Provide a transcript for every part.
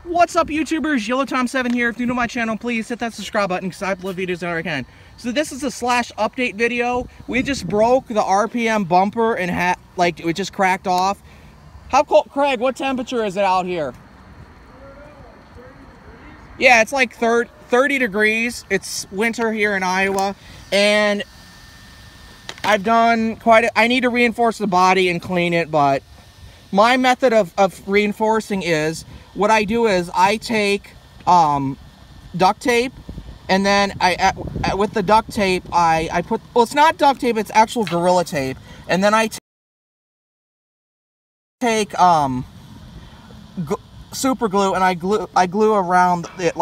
What's up, YouTubers? YellowTom7 here. If you're new to my channel, please hit that subscribe button because I upload videos whenever I can. So this is a slash update video. We just broke the RPM bumper and it just cracked off. How cold, Craig? What temperature is it out here? Yeah, it's like 30 degrees. It's winter here in Iowa, and I've done I need to reinforce the body and clean it, but my method of reinforcing is, what I do is I take duct tape, and then with the duct tape I put, well, it's not duct tape, it's actual Gorilla Tape, and then I take super glue and I glue around it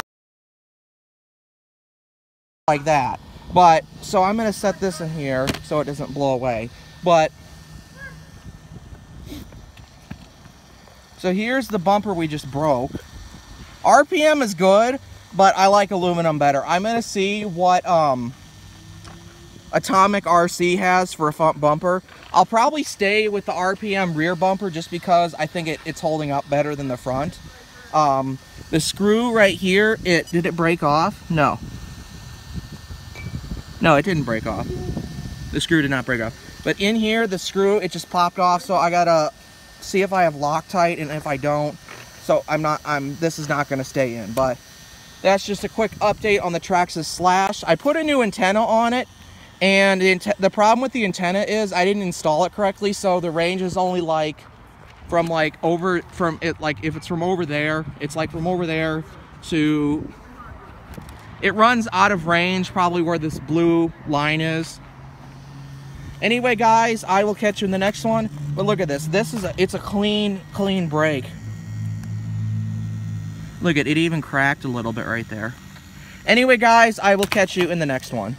like that. But so I'm gonna set this in here so it doesn't blow away. But so here's the bumper we just broke. RPM is good, but I like aluminum better. I'm gonna see what Atomic RC has for a front bumper. I'll probably stay with the RPM rear bumper just because I think it's holding up better than the front. The screw right here, did it break off? No, it didn't break off. The screw did not break off. But in here, the screw, it just popped off, so I gotta see if I have Loctite, and if I don't, so this is not gonna stay in. But that's just a quick update on the Traxxas Slash. I put a new antenna on it, and the problem with the antenna is I didn't install it correctly, so the range is only like if it's from over there, it's like from over there to, it runs out of range probably where this blue line is. Anyway, guys, I will catch you in the next one. But look at this. It's a clean break. Look at it, even cracked a little bit right there. Anyway, guys, I will catch you in the next one.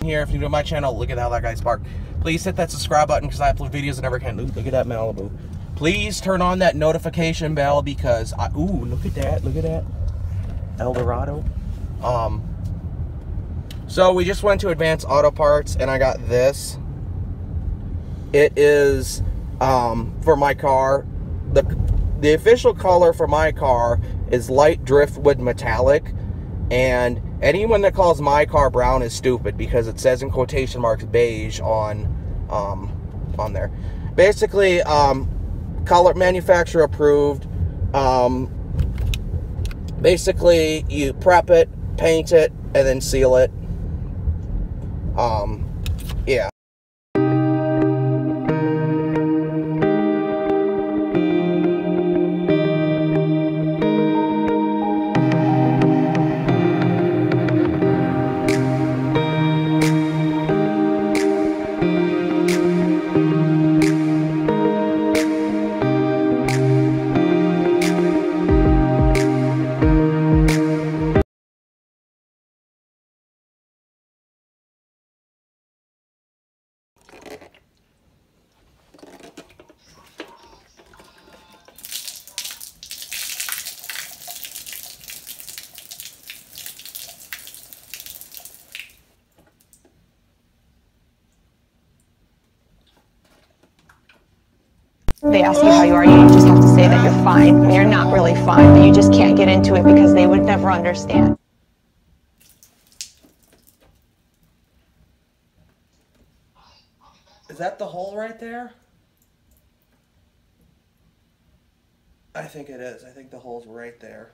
Here, if you're new to my channel, look at how that guy sparked. Please hit that subscribe button because I upload videos I never can. Ooh, look at that Malibu. Please turn on that notification bell because ooh, look at that Eldorado. So we just went to Advanced Auto Parts and I got this. It is for my car. the official color for my car is light driftwood metallic, and anyone that calls my car brown is stupid, because it says in quotation marks beige on there. Basically, color manufacturer approved. Basically, you prep it, paint it, and then seal it. Yeah. They ask you how you are, you just have to say that you're fine when you're not really fine, but you just can't get into it because they would never understand. Is that the hole right there? I think it is. I think the hole's right there.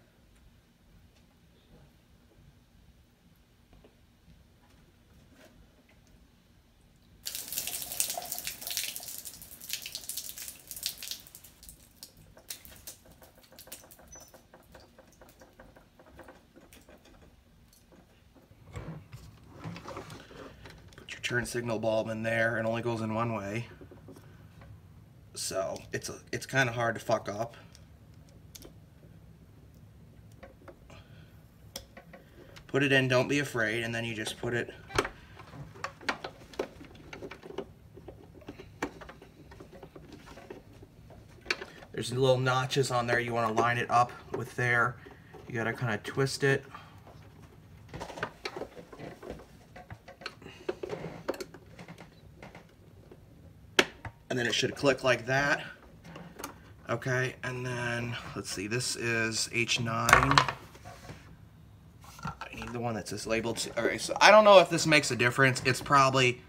Turn signal bulb in there, and only goes in one way, so it's kind of hard to fuck up. Put it in, don't be afraid, and then you just put it. There's little notches on there, you want to line it up with there. You got to kind of twist it. And then it should click like that. Okay, and then, let's see, this is H9. I need the one that's just labeled. Alright, so I don't know if this makes a difference. It's probably,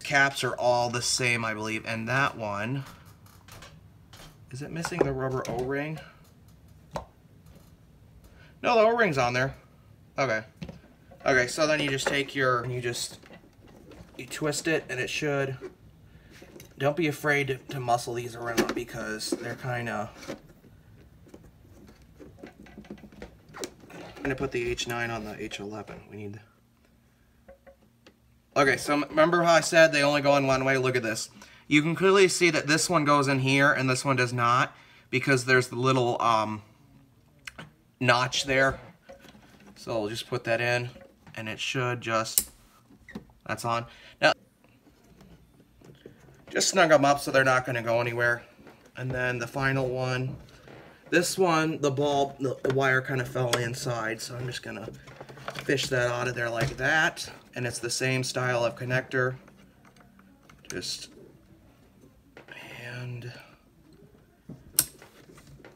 caps are all the same, I believe. And that one, is it missing the rubber O-ring? No, the O-ring's on there. Okay. Okay, so then you just take your, you twist it, and it should. Don't be afraid to muscle these around, because they're kind of... I'm going to put the H9 on the H11. We need... Okay, so remember how I said they only go in one way? Look at this. You can clearly see that this one goes in here and this one does not, because there's the little notch there. So we'll just put that in, and it should just... That's on. Now, just snug them up so they're not going to go anywhere. And then the final one, this one, the bulb, the wire kind of fell inside, so I'm just going to fish that out of there like that. And it's the same style of connector. Just, and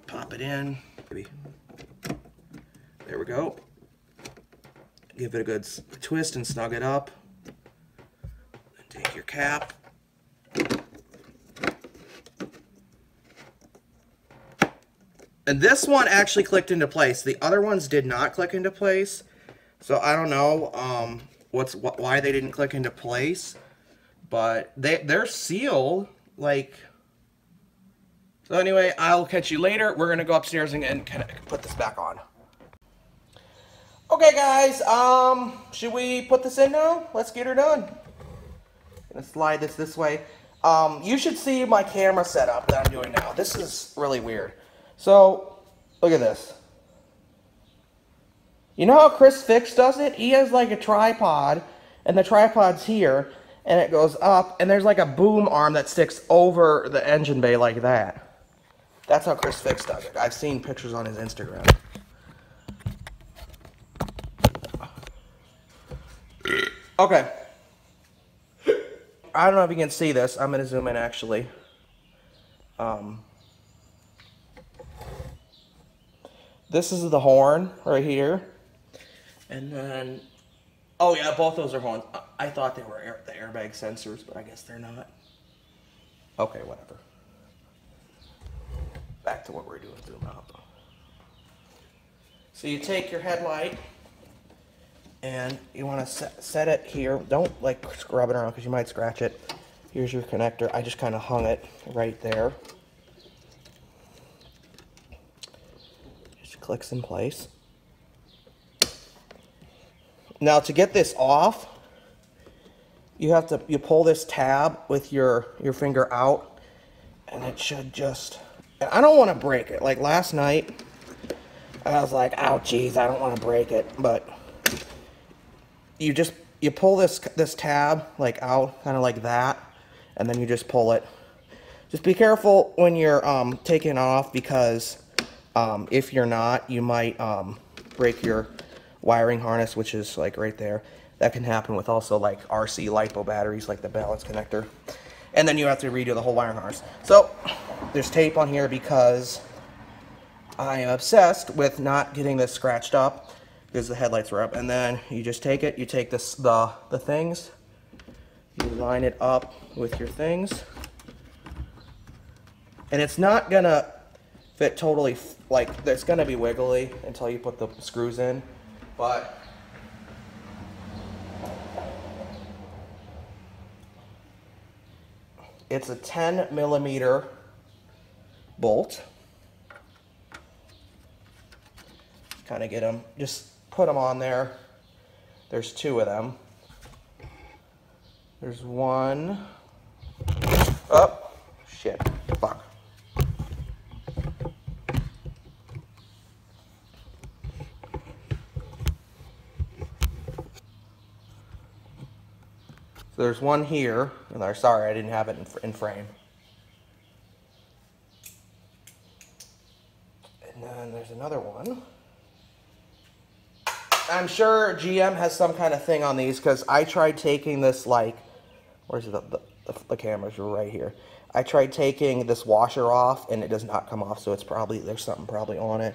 pop it in. There we go. Give it a good twist and snug it up. And take your cap. And this one actually clicked into place. The other ones did not click into place. So I don't know why they didn't click into place. But they're sealed. Like. So anyway, I'll catch you later. We're going to go upstairs and kind of put this back on. Okay, guys. Should we put this in now? Let's get her done. Gonna slide this way. You should see my camera setup that I'm doing now. This is really weird. So, look at this. You know how Chris Fix does it? He has like a tripod, and the tripod's here, and it goes up, and there's like a boom arm that sticks over the engine bay like that. That's how Chris Fix does it. I've seen pictures on his Instagram. Okay. I don't know if you can see this. I'm going to zoom in actually. This is the horn right here. And then, oh yeah, both those are horns. I thought they were the airbag sensors, but I guess they're not. Okay, whatever. Back to what we're doing, zoom out. So you take your headlight and you want to set it here. Don't like scrub it around because you might scratch it. Here's your connector. I just kind of hung it right there. Just clicks in place. Now to get this off, you pull this tab with your finger out, and it should just, I don't want to break it. Like last night, I was like, "Ouch, geez, I don't want to break it." But you pull this tab like out, kind of like that, and then you just pull it. Just be careful when you're taking it off, because if you're not, you might break your wiring harness, which is like right there. That can happen with also like RC LiPo batteries, like the balance connector. And then you have to redo the whole wiring harness. So there's tape on here because I am obsessed with not getting this scratched up because the headlights were up. And then you just take it, you take this, the things, you line it up with your things. And it's not gonna fit totally, like it's gonna be wiggly until you put the screws in. But it's a 10mm bolt. Kind of get them, just put them on there. There's 2 of them. There's one. Oh, shit, fuck. So there's one here, and sorry I didn't have it in frame. And then there's another one. I'm sure GM has some kind of thing on these, because I tried taking this, like, where's the camera's right here. I tried taking this washer off and it does not come off, so it's probably, there's something probably on it.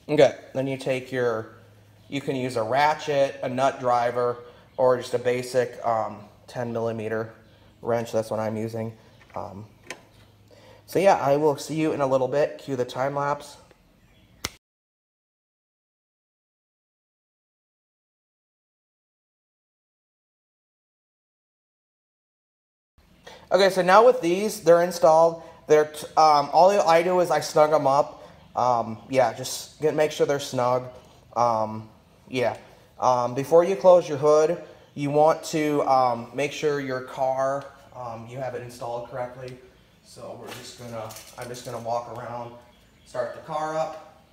Okay, then you take you can use a ratchet, a nut driver, or just a basic 10mm wrench. That's what I'm using. So yeah, I will see you in a little bit. Cue the time lapse. Okay, so now with these, they're installed. They're all I do is I snug them up. Yeah, just make sure they're snug. Yeah. Before you close your hood, you want to make sure your car, you have it installed correctly. So I'm just gonna walk around, start the car up.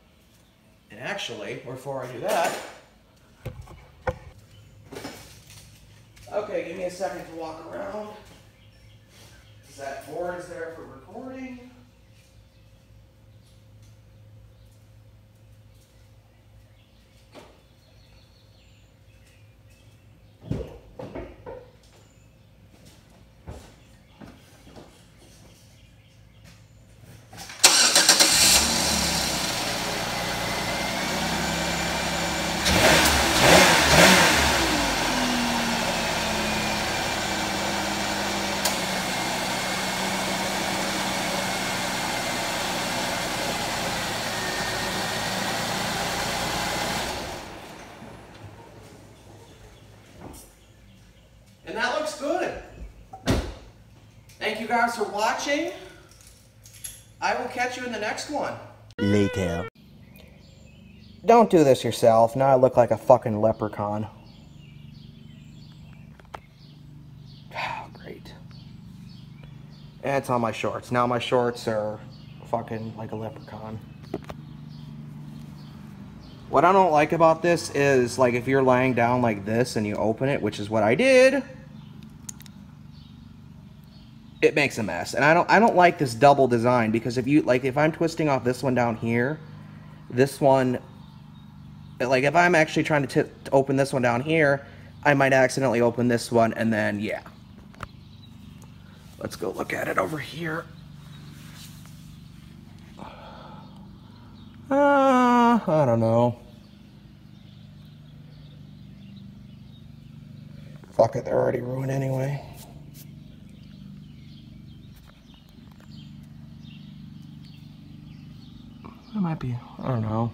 And actually, before I do that, okay, give me a second to walk around. That board is there for recording. And that looks good. Thank you guys for watching. I will catch you in the next one. Later. Don't do this yourself. Now I look like a fucking leprechaun. Oh, great. And it's on my shorts. Now my shorts are fucking like a leprechaun. What I don't like about this is, like, if you're laying down like this and you open it, which is what I did, it makes a mess. And I don't like this double design, because if I'm twisting off this one down here, this one like if I'm actually trying to open this one down here, I might accidentally open this one, and then, yeah. Let's go look at it over here. I don't know. Fuck it, they're already ruined anyway. It might be, I don't know.